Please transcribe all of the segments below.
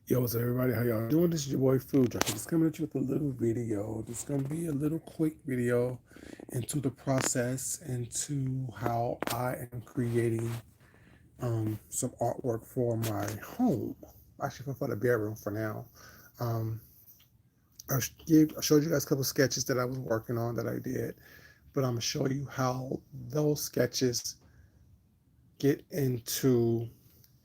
Yo, what's up, everybody? How y'all doing? This is your boy Food Truck. Just coming at you with a little video. This is gonna be a little quick video into the process, into how I am creating some artwork for my home. Actually, for the bedroom for now. Um, I showed you guys a couple sketches that I was working on that I did, but I'm gonna show you how those sketches get into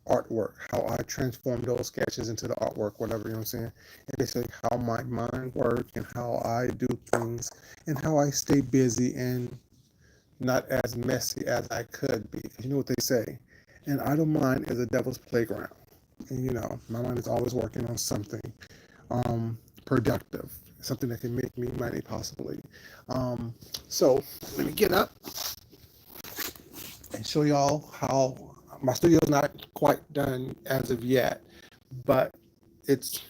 artwork, how I transform those sketches into the artwork, whatever, you know what I'm saying? And basically how my mind works and how I do things and how I stay busy and not as messy as I could be. You know what they say, an idle mind is a devil's playground. And my mind is always working on something productive, something that can make me money possibly. Um, so let me get up and show y'all how my studio's not quite done as of yet, but it's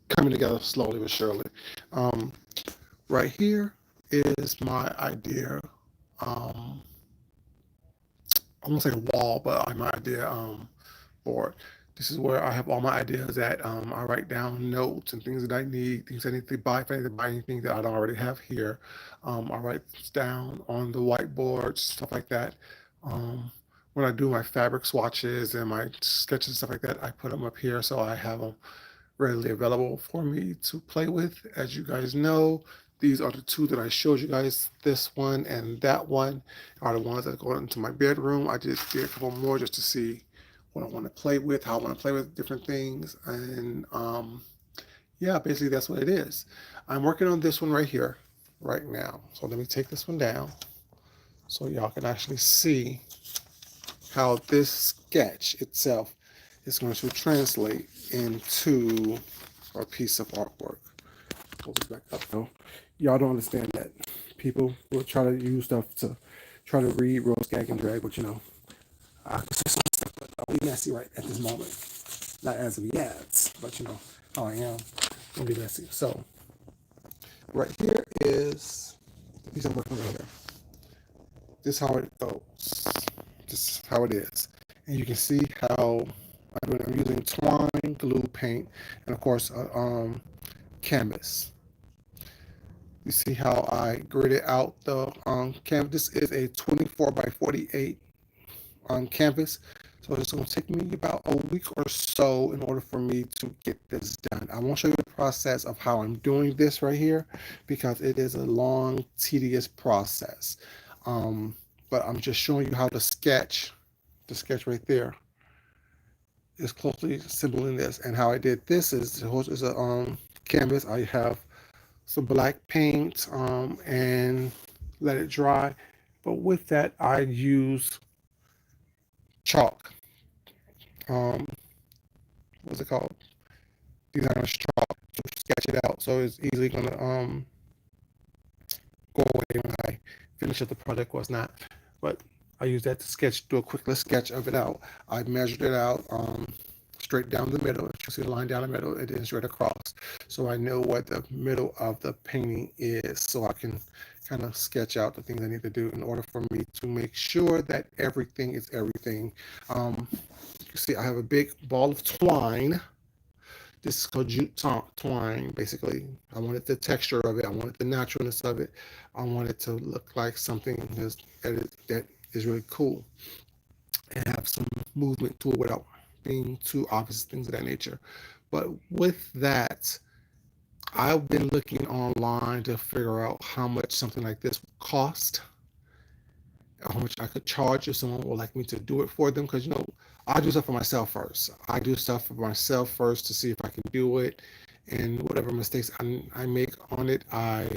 coming together slowly but surely. Um, right here is my idea. Um, I won't say wall, but my idea board. This is where I have all my ideas at. I write down notes and things that I need, things I need to buy, if I need to buy anything that I don't already have here. I write things down on the whiteboard, stuff like that. Um, when I do my fabric swatches and my sketches and stuff like that, I put them up here so I have them readily available for me to play with. As you guys know, these are the two that I showed you guys. This one and that one are the ones that go into my bedroom. I just did a couple more just to see what I want to play with, how I want to play with different things. And yeah, basically that's what it is. I'm working on this one right here, right now. So let me take this one down so y'all can actually see how this sketch itself is going to translate into a piece of artwork. Hold it back up though. Y'all don't understand that. People will try to use stuff to try to read, roll, gag, and drag, but I can say some stuff, but I'll be messy right at this moment. Not as of yet, but how I am. Gonna be messy. So right here is the piece I'm working on right here. This is how it goes. This is how it is. And you can see how I'm using twine, glue, paint, and of course canvas. You see how I gridded out the canvas. This is a 24 by 48 canvas. So it's going to take me about a week or so in order for me to get this done. I won't show you the process of how I'm doing this right here because it is a long, tedious process. But I'm just showing you how the sketch right there is closely resembling this. And how I did this is a canvas. I have some black paint and let it dry. But with that, I use chalk. Um, what's it called? Designer's chalk to sketch it out. So it's easily gonna go away when I finish up the project was not. But I use that to do a quick little sketch of it out. I measured it out straight down the middle. You see the line down the middle, it is straight across. So I know what the middle of the painting is, so I can kind of sketch out the things I need to do in order for me to make sure that everything is everything. You see, I have a big ball of twine. This is called jute twine, basically. I wanted the texture of it. I wanted the naturalness of it. I want it to look like something that is really cool and have some movement to it without being too obvious, things of that nature. But with that, I've been looking online to figure out how much something like this would cost, how much I could charge if someone would like me to do it for them. Because, I do stuff for myself first. I do stuff for myself first to see if I can do it. And whatever mistakes I make on it, I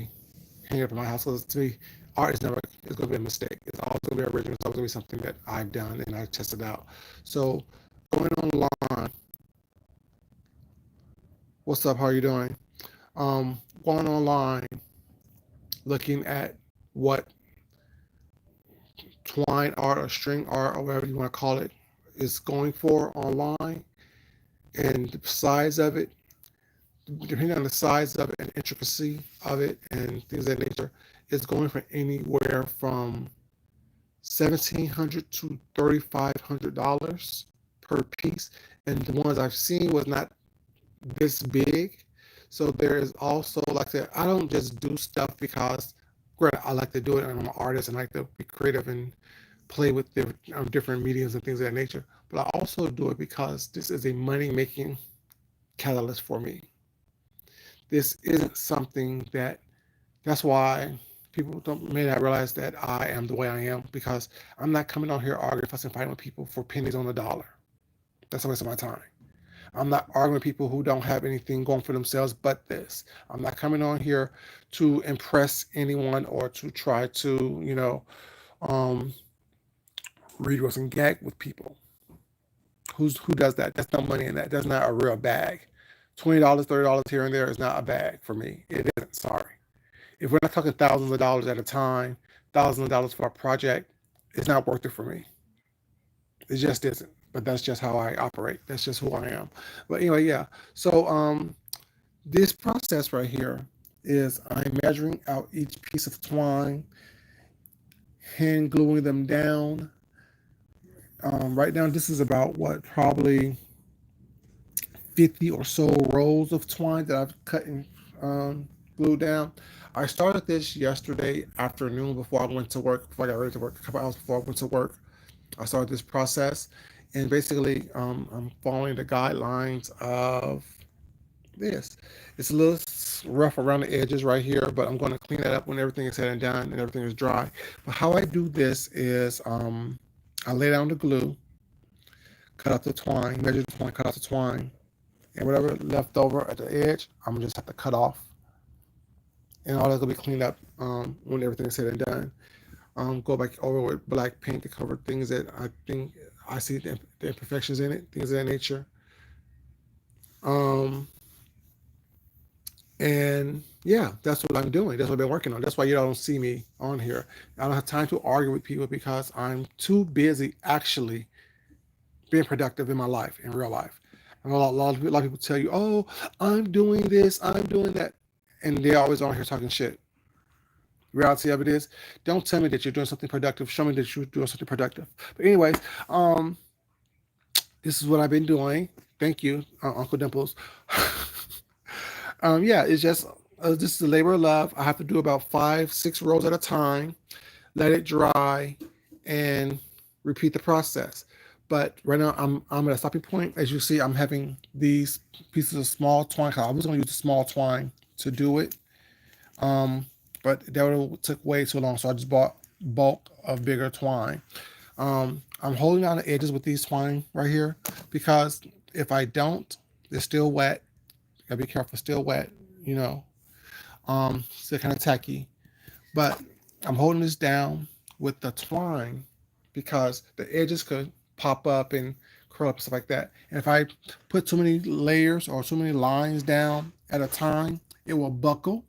hang it up in my house. Because to me, art is never it's going to be a mistake. It's always going to be original. It's always going to be something that I've done and I've tested out. So going online, what's up? How are you doing? Going online, looking at what twine art or string art or whatever you want to call it is going for online and the size of it, depending on the size of it and intricacy of it and things of that nature, it's going for anywhere from $1,700 to $3,500 per piece. And the ones I've seen was not this big. So there is also, like I said, I don't just do stuff because, granted, I like to do it and I'm an artist and I like to be creative and play with different mediums and things of that nature. But I also do it because this is a money making catalyst for me. This isn't something that's why people don't may not realize that I am the way I am, because I'm not coming on here arguing, fussing, fighting with people for pennies on the dollar. That's a waste of my time. I'm not arguing with people who don't have anything going for themselves but this. I'm not coming on here to impress anyone or to try to, um, read what's and gag with people. Who does that? That's no money in that. That's not a real bag. $20, $30 here and there is not a bag for me. It isn't. Sorry. If we're not talking thousands of dollars at a time, thousands of dollars for a project, it's not worth it for me. It just isn't. But that's just how I operate. That's just who I am. But anyway, yeah. So this process right here is I'm measuring out each piece of twine, hand gluing them down. Right now, this is about what, probably 50 or so rolls of twine that I've cut and glued down. I started this yesterday afternoon before I went to work, before I got ready to work, a couple hours before I went to work. I started this process, and basically, I'm following the guidelines of this. It's a little rough around the edges right here, but I'm going to clean that up when everything is said and done and everything is dry. But how I do this is I lay down the glue, cut out the twine, measure the twine, cut out the twine, and whatever left over at the edge, I'm gonna just have to cut off, and all that's gonna be cleaned up when everything is said and done. Go back over with black paint to cover things that I think I see the imperfections in it, things of that nature. Um, and yeah, that's what I'm doing. That's what I've been working on. That's why you don't see me on here. I don't have time to argue with people because I'm too busy actually being productive in my life, in real life. And a lot of people tell you, "Oh, I'm doing this, I'm doing that," and they're always on here talking shit. Reality of it is, don't tell me that you're doing something productive. Show me that you're doing something productive. But anyways, um, this is what I've been doing. Thank you, Uncle Dimples. Yeah, it's just this is a labor of love. I have to do about 5, 6 rolls at a time, let it dry, and repeat the process. But right now I'm at a stopping point. As you see, I'm having these pieces of small twine. I was going to use the small twine to do it, um, but that would took way too long. So I just bought bulk of bigger twine. I'm holding on the edges with these twine right here because if I don't, they're still wet. Gotta be careful, still wet. You know, still kind of tacky. But I'm holding this down with the twine because the edges could pop up and curl up and stuff like that. And if I put too many layers or too many lines down at a time, it will buckle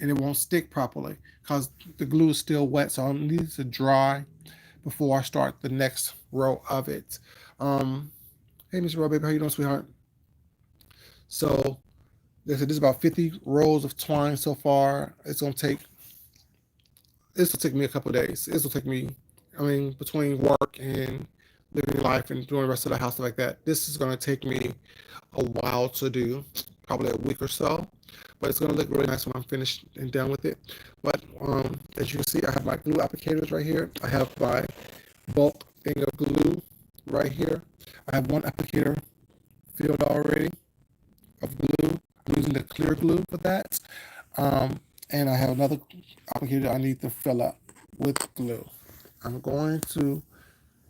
and it won't stick properly because the glue is still wet. So I need it to dry before I start the next row of it. Um, hey, Mr. Row, baby, how you doing, sweetheart? So this is about 50 rolls of twine so far. This will take me a couple of days. This will take me, I mean, between work and living life and doing the rest of the house stuff like that. This is going to take me a while to do, probably a week or so. But it's going to look really nice when I'm finished and done with it. But as you can see, I have my glue applicators right here. I have my bulk thing of glue right here. I have one applicator filled already of glue. I'm using the clear glue for that. And I have another applicator I need to fill up with glue. I'm going to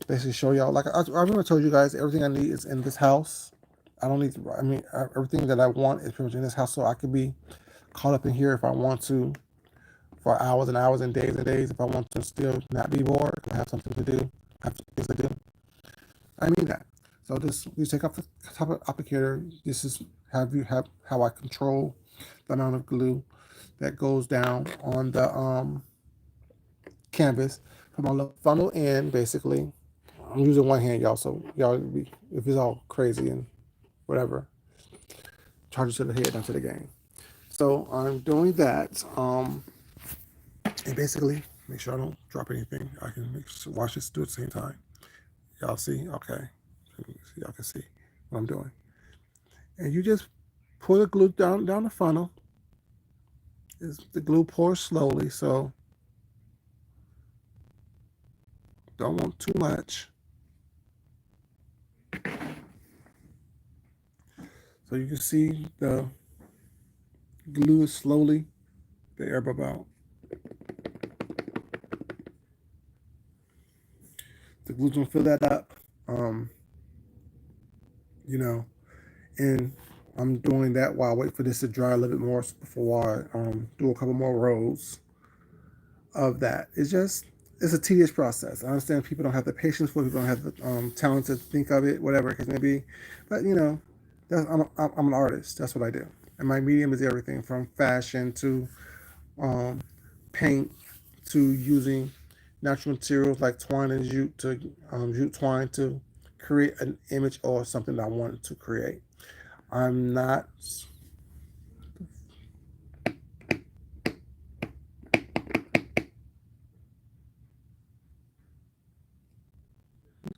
basically show y'all, like I remember I told you guys, everything I need is in this house. I don't need to, I mean, everything that I want is pretty much in this house, so I could be caught up in here if I want to for hours and hours and days if I want to still not be bored, I have something to do, have things to do. I mean that. So this, you take off the top of the applicator. This is how I control the amount of glue that goes down on the canvas. Put my little funnel in basically. I'm using one hand, y'all, so y'all be, if it's all crazy and whatever, charge it to the head, not to the game. So I'm doing that, and basically make sure I don't drop anything. I can watch this do at the same time. Y'all see? Okay, y'all can see what I'm doing. And you just pour the glue down the funnel. The glue pours slowly, so don't want too much. So you can see the glue is slowly the air bubble out. The glue's gonna fill that up. Um, you know, and I'm doing that while I wait for this to dry a little bit more before I do a couple more rows of that. It's a tedious process. I understand people don't have the patience for it, people don't have the talent to think of it, whatever it may be. But I'm an artist. That's what I do, and my medium is everything from fashion to um, paint to using natural materials like twine and jute to jute twine to create an image or something that I wanted to create. I'm not.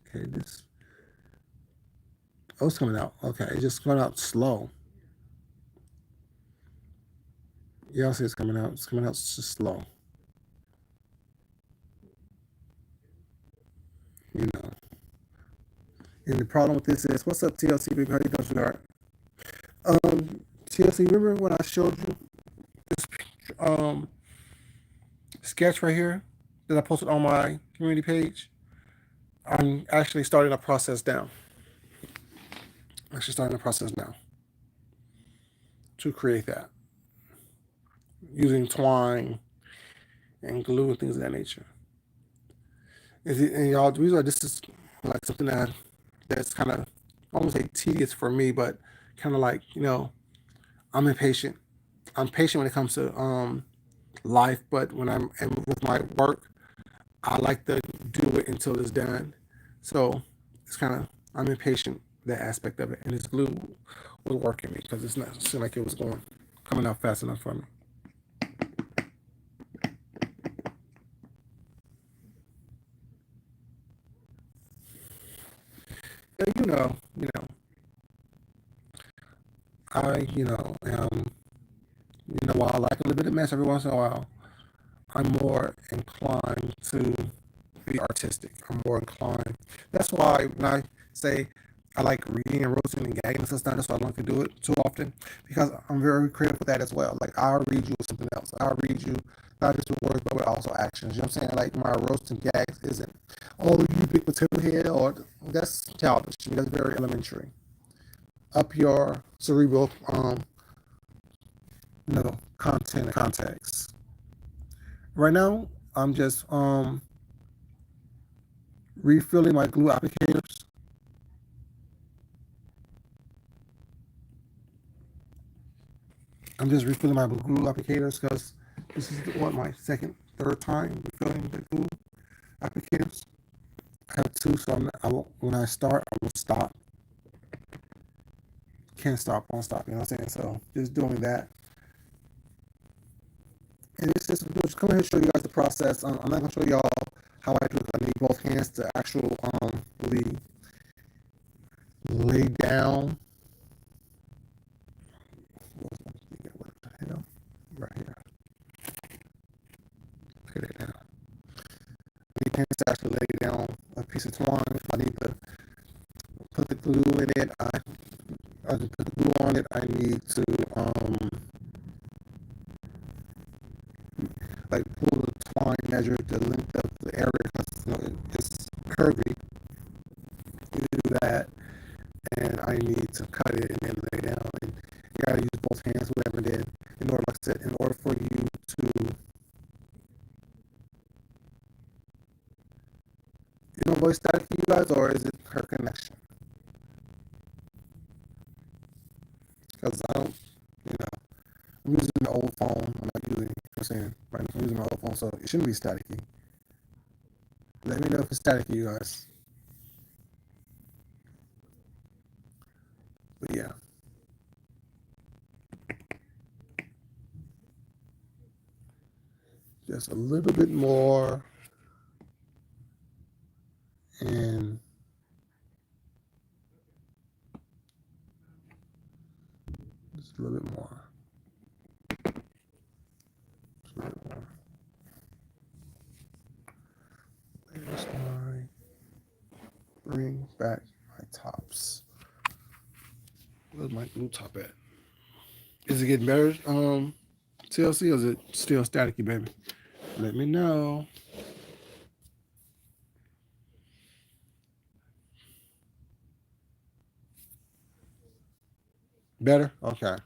Okay, this. Oh, it's coming out. Okay, it's just coming out slow. Yeah, I see it's coming out. It's coming out just slow. You know. And the problem with this is, what's up, TLC? Baby? How you doing, sweetheart? TLC, remember when I showed you this um sketch right here that I posted on my community page? I'm actually starting a process now. Actually starting a process now to create that using twine and glue and things of that nature. And y'all, the reason why this is like something that's kind of almost like tedious for me, but kind of like I'm impatient. I'm patient when it comes to life, but when and with my work, I like to do it until it's done. So it's kind of I'm impatient that aspect of it, and this glue was working me because it's not seemed like it was coming out fast enough for me. And, I while I like a little bit of mess every once in a while, I'm more inclined to be artistic. I'm more inclined. That's why when I say I like reading and roasting and gagging and stuff, that's why I don't like to do it too often because I'm very creative with that as well. Like I'll read you something else. I'll read you not just with words but with also actions. You know what I'm saying? Like my roast and gags isn't, oh, you big potato head, or that's childish. To me, that's very elementary. Up your cerebral, content and context. Right now, I'm just refilling my glue applicators. I'm just refilling my glue applicators because this is my second, third time refilling the glue applicators. I have two, so when I start, I will stop. Can't stop, won't stop. You know what I'm saying? So just doing that, and it's just come here and show you guys the process. I'm not gonna show y'all how I do it. I need both hands to actually really lay down. What the hell? Right here. Lay that down. I need hands to actually lay down a piece of twine. If I need to put the glue in it, I can put the glue on it. I need to like pull the twine, measure the length of the area because it's curvy. You do that, and I need to cut it and then lay down. And you gotta use both hands, whatever. Then, like I said, in order for you to, voice static for you guys, or is it her connection? Because I don't, you know, I'm using the old phone. I'm not using, I'm saying, right now, I'm using my old phone, so it shouldn't be staticky. Let me know if it's staticky, you guys. But yeah, just a little bit more, and Just a little bit more. Just a little bit more. There's my bring back my tops. Where's my glue top at? Is it getting better, TLC, or is it still staticky, baby? Let me know. Better? Okay.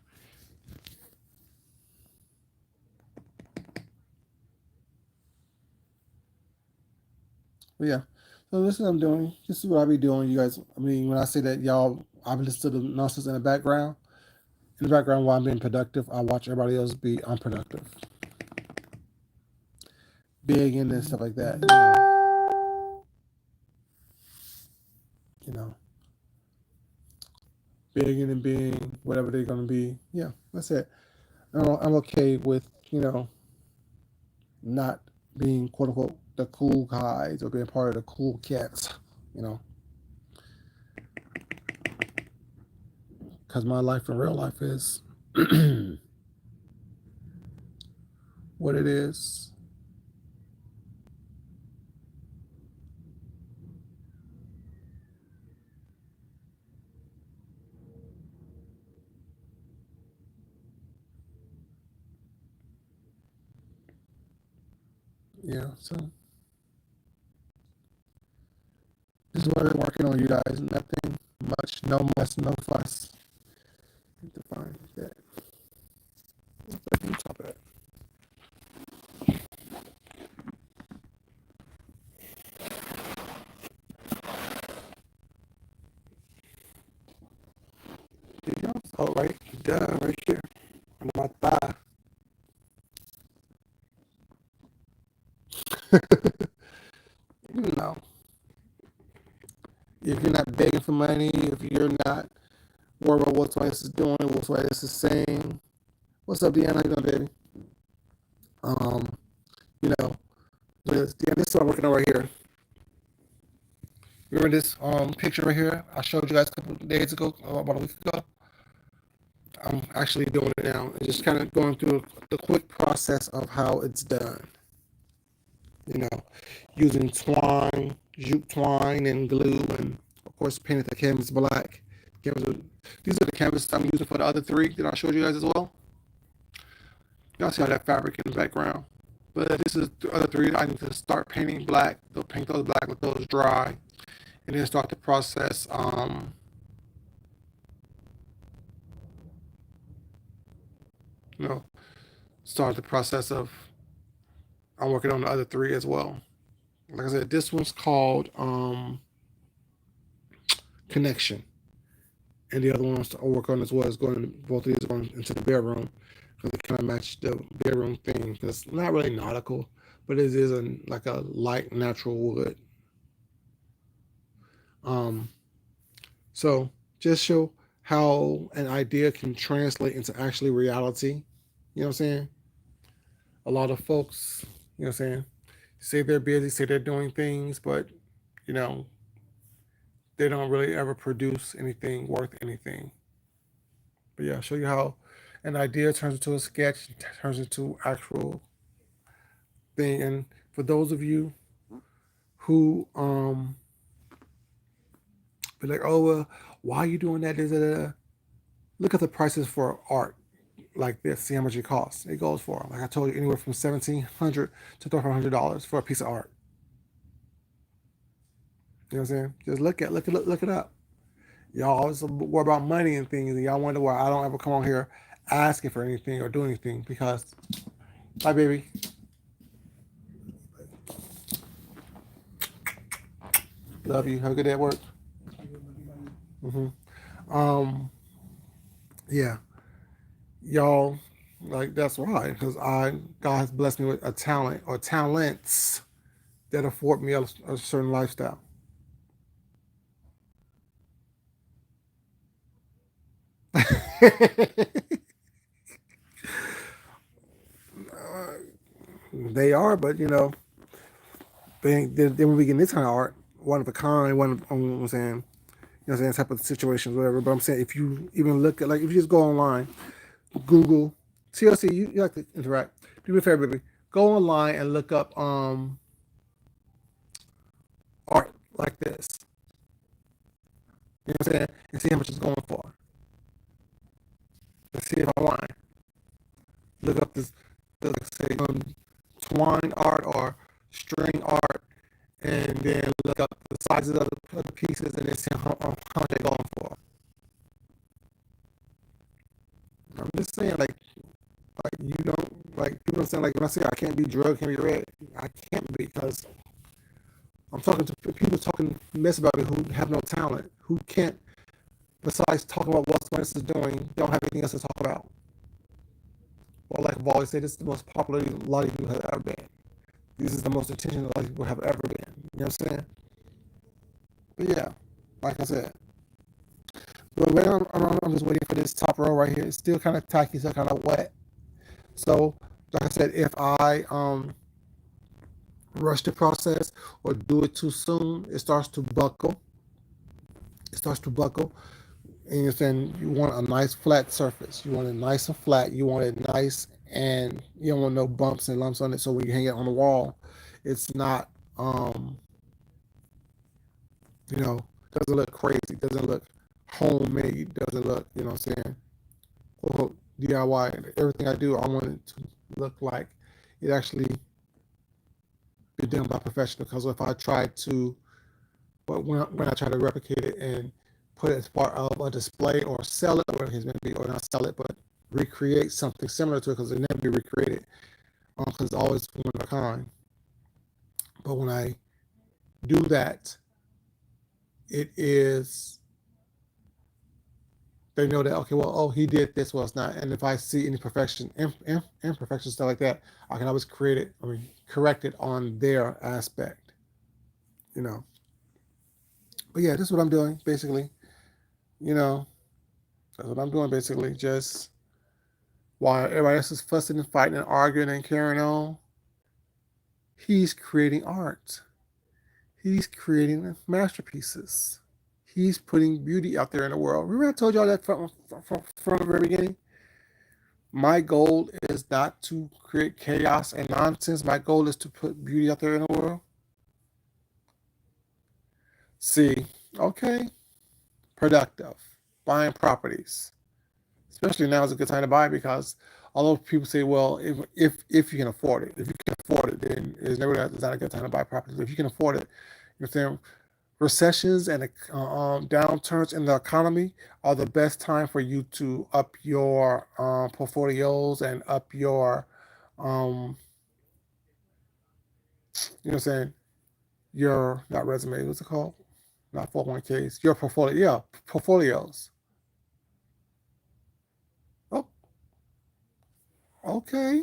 But yeah. So this is what I'm doing. This is what I be doing, you guys. I mean, when I say that, y'all, I listen to the nonsense in the background. In the background, while I'm being productive, I watch everybody else be unproductive, big and stuff like that. You know, big and being whatever they're gonna be. Yeah, that's it. I'm okay with not being quote unquote the cool guys or being part of the cool cats. You know, because my life in real life is what it is. Yeah, so this is what I've been working on, you guys. Nothing much, no muss, no fuss. Need to find that. What's that top of that? There you go. Oh, right, duh, right here under my thigh. You know, if you're not begging for money, if you're not worried about what somebody else is doing, what somebody else is saying. What's up, Deanna? How you doing, baby? Um, you know, this is what I'm working on right here. Remember this picture right here I showed you guys a couple of days ago, about a week ago? I'm actually doing it now and just kind of going through the quick process of how it's done. You know, using twine, jute twine, and glue, and of course painted the canvas black. These are the canvases I'm using for the other three that I showed you guys as well. Y'all see all that fabric in the background. But this is the other three. I need to start painting black. They'll paint those black, let those dry, and then start the process. You know, start the process of. I'm working on the other three as well. Like I said, this one's called Connection, and the other ones I work on as well is going. Both of these are going into the bedroom because they kind of match the bedroom theme. Because it's not really nautical, but it is like a light natural wood. Um, So just show how an idea can translate into actually reality. You know what I'm saying? A lot of folks, you know what I'm saying, say they're busy, say they're doing things, but you know, they don't really ever produce anything worth anything. But yeah, I'll show you how an idea turns into a sketch, turns into actual thing. And for those of you who be like, oh well, why are you doing that? Look at the prices for art like this, see how much it costs. It goes for, like I told you, anywhere from $1,700 to $3,500 for a piece of art. You know what I'm saying? Just look it up. Y'all always worry about money and things, and y'all wonder why I don't ever come on here asking for anything or do anything because, bye, baby. Love you. Have a good day at work. hmm Um, yeah, y'all, like that's why, because God has blessed me with a talent or talents that afford me a certain lifestyle. They are, but then when we get this kind of art, one of a kind, I'm saying, know what I'm saying, type of situations, whatever. But I'm saying if you even look at, like, if you just go online, Google TLC, you like to interact. Do me a favor, baby. Go online and look up art like this. You know what I'm saying? And see how much it's going for. Let's see if I'm lying. Look up this, let's say, twine art or string art, and then look up the sizes of the pieces, and then see how they're going for. I'm just saying, like you don't, like, people don't saying, like, when I say I can't be drugged, can't be read, I can't be, because I'm talking to people talking mess about me who have no talent, who can't, besides talking about what someone else is doing, they don't have anything else to talk about. Well, like I've always said, this is the most popular a lot of people have ever been. This is the most attention a lot of people have ever been. You know what I'm saying? But yeah, like I said, but I'm just waiting for this top row right here. It's still kind of tacky, still kind of wet. So, like I said, if I rush the process or do it too soon, it starts to buckle. It starts to buckle. And you're saying you want a nice flat surface. You want it nice and flat. You want it nice, and you don't want no bumps and lumps on it. So when you hang it on the wall, it's not, doesn't look crazy. Doesn't look homemade. Doesn't look, you know what I'm saying? Quote, DIY. Everything I do, I want it to look like it actually be done by a professional. Because if I try to, but when I try to replicate it and put it as part of a display or sell it, or maybe, or not sell it, but recreate something similar to it, because it never be recreated, because it's always one of a kind. But when I do that, it is, they know that, okay, well, oh, he did this, well, it's not. And if I see any imperfection, stuff like that, I can always correct it on their aspect, you know. But yeah, this is what I'm doing, basically. You know, that's what I'm doing, basically. Just while everybody else is fussing and fighting and arguing and carrying on, he's creating art. He's creating masterpieces. He's putting beauty out there in the world. Remember I told y'all that from the very beginning? My goal is not to create chaos and nonsense. My goal is to put beauty out there in the world. See, okay, productive, buying properties. Especially now is a good time to buy, because although people say, well, if you can afford it, then it's not a good time to buy property. If you can afford it, you're saying recessions and downturns in the economy are the best time for you to up your portfolios and up your, you know what I'm saying, your, not resume, what's it called? Not 401ks, your portfolio, yeah, portfolios. Oh, okay.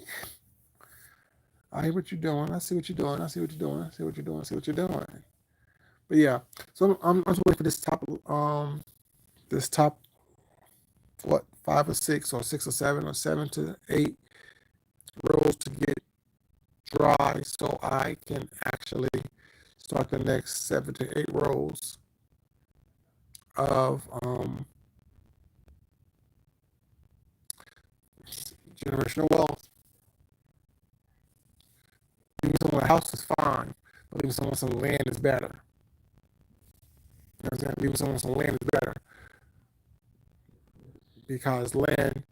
I hear what you're doing. I see what you're doing. I see what you're doing. I see what you're doing. I see what you're doing. But yeah, so I'm just waiting for this top, what, 5 or 6 or 6 or 7 or 7 to 8 rows to get dry, so I can actually start the next 7 to 8 rows of generational wealth. Leaving someone a house is fine, but leaving someone some land is better. You know what I'm saying? Leaving someone some land is better, because land,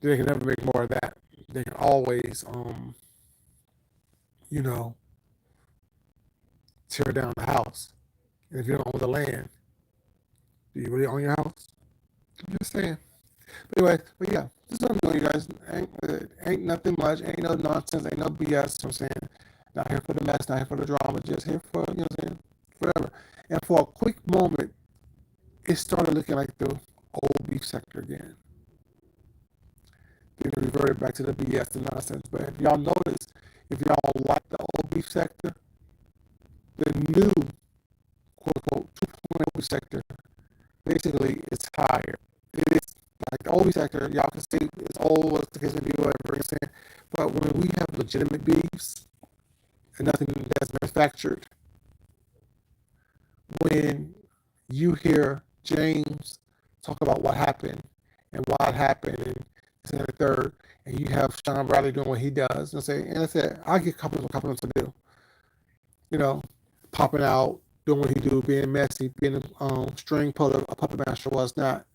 they can never make more of that. They can always, you know, tear down the house. And if you don't own the land, do you really own your house? I'm just saying. But anyway, but yeah, this is what I'm doing, you guys. Ain't nothing much, ain't no nonsense, ain't no BS. You know what I'm saying? Not here for the mess, not here for the drama, just here for, you know what I'm saying, whatever. And for a quick moment, it started looking like the old beef sector again. Then it reverted back to the BS, the nonsense. But if y'all notice, if y'all like the old beef sector, the new quote unquote 2.0 beef sector basically is higher. It is like the old beef sector, y'all can say it's old, what's the case may be, whatever you're saying. But when we have legitimate beefs and nothing that's manufactured, when you hear James talk about what happened and why it happened and this and the third, and you have Sean Bradley doing what he does, and I said, I get compliments to do, you know, popping out, doing what he do, being messy, being a string puller, a puppet master was not,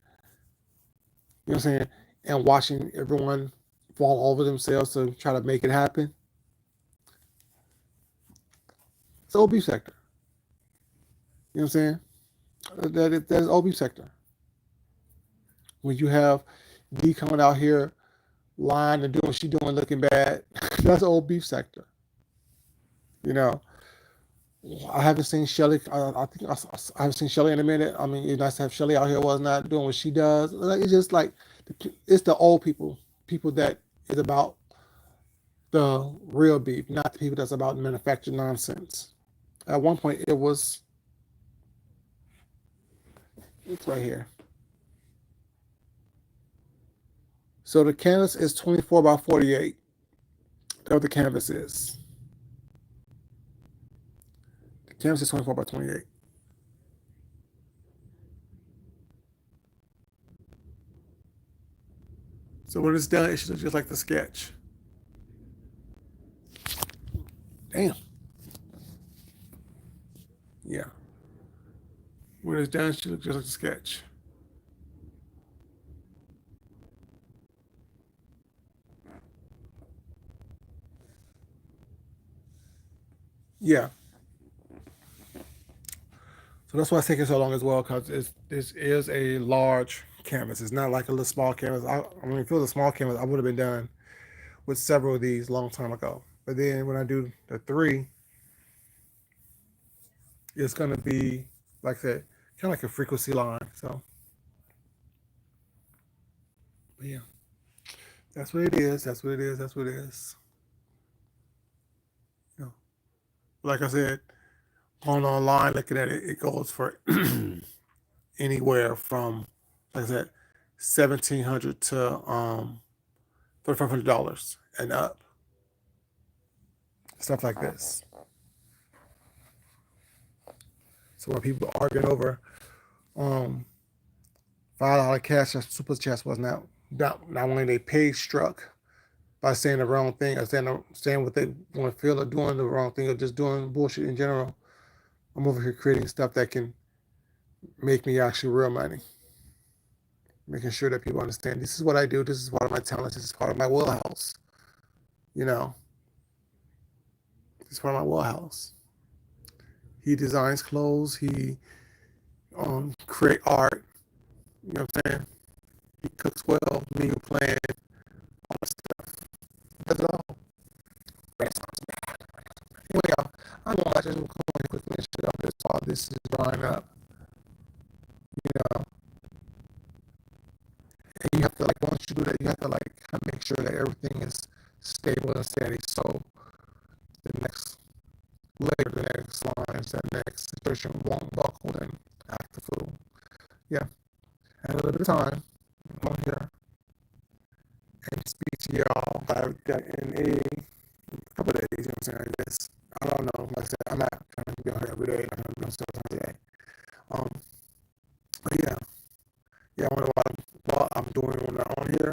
you know what I'm saying, and watching everyone fall over themselves to try to make it happen. It's OB sector. You know what I'm saying? That's OB sector. When you have D coming out here lying and doing what she doing looking bad, that's old beef sector. You know, I haven't seen Shelly. I think I haven't seen Shelly in a minute. I mean, it's nice to have Shelly out here. Was not doing what she does. Like, it's just like it's the old people, people that is about the real beef, not the people that's about manufactured nonsense. At one point, it's right here. So the canvas is 24 by 48. That's what the canvas is. The canvas is 24 by 28. So when it's done, it should look just like the sketch. Damn. Yeah. When it's done, it should look just like the sketch. Yeah. So that's why it's taking so long as well, because this is a large canvas. It's not like a little small canvas. I mean, if it was a small canvas, I would have been done with several of these a long time ago. But then when I do the three, it's going to be, like I said, kind of like a frequency line. So, but yeah, that's what it is. That's what it is. That's what it is. You know, like I said, going online, looking at it, it goes for anywhere from, like I said, 1,700 to $3,500 and up. Stuff like this. So when people arguing over um $5 cash super chats was not when they paid struck by saying the wrong thing or saying what they want to feel or doing the wrong thing or just doing bullshit in general. I'm over here creating stuff that can make me actually real money. Making sure that people understand this is what I do, this is part of my talent, this is part of my wheelhouse. You know, this is part of my wheelhouse. He designs clothes, he create art, you know what I'm saying? He cooks well, meal plan, all that stuff. That's all. That sounds bad. Anyway, y'all, I'm gonna watch this quickly and shit up this while this is drying up. You know, and you have to like once you do that, you have to like make sure that everything is stable and steady. So the next layer, the next lines, that next situation won't buckle and act the fool. Yeah, and a little bit of time. Come on here and speak to y'all in a couple of days. You know what I'm saying? I guess I don't know. Like I said, I'm not trying to be on here every day. I'm trying to be on several times a day. But yeah. I wonder what I'm doing when I'm on here.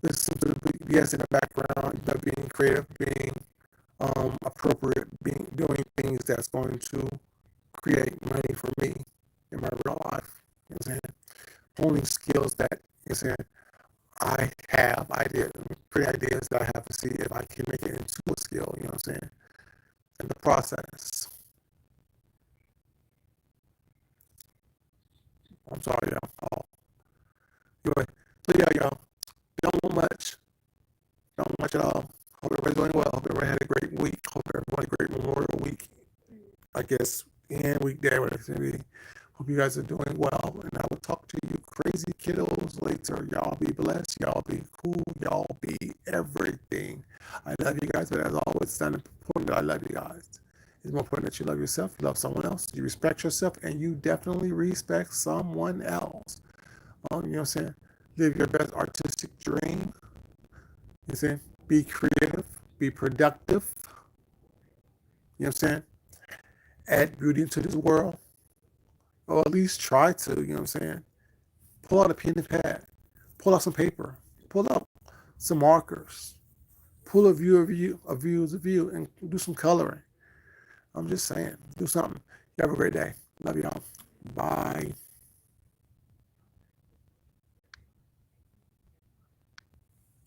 Listen to the BS in the background. You know, being creative, being appropriate, doing things that's going to create money for me in my real life. You know what I'm saying? Honing skills that, you know what I'm saying, I have ideas, pretty ideas that I have to see if I can make it into a skill, you know what I'm saying? In the process. I'm sorry, y'all. Anyway, so yeah, y'all. Don't want much. Don't much at all. Hope everybody's doing well. Hope everybody had a great week. Hope everybody had a great Memorial Week. I guess weekday, whatever it's gonna be. Hope you guys are doing well, and I will talk to you crazy kiddos later. Y'all be blessed. Y'all be cool. Y'all be everything. I love you guys, but as always, it's not important that I love you guys. It's more important that you love yourself, you love someone else, you respect yourself, and you definitely respect someone else. You know what I'm saying? Live your best artistic dream. You see? Be creative, be productive. You know what I'm saying? Add beauty into this world. or at least try to, you know what I'm saying? Pull out a pen and pad, pull out some paper, pull out some markers, pull a view, and do some coloring. I'm just saying, do something. You have a great day. Love y'all. Bye.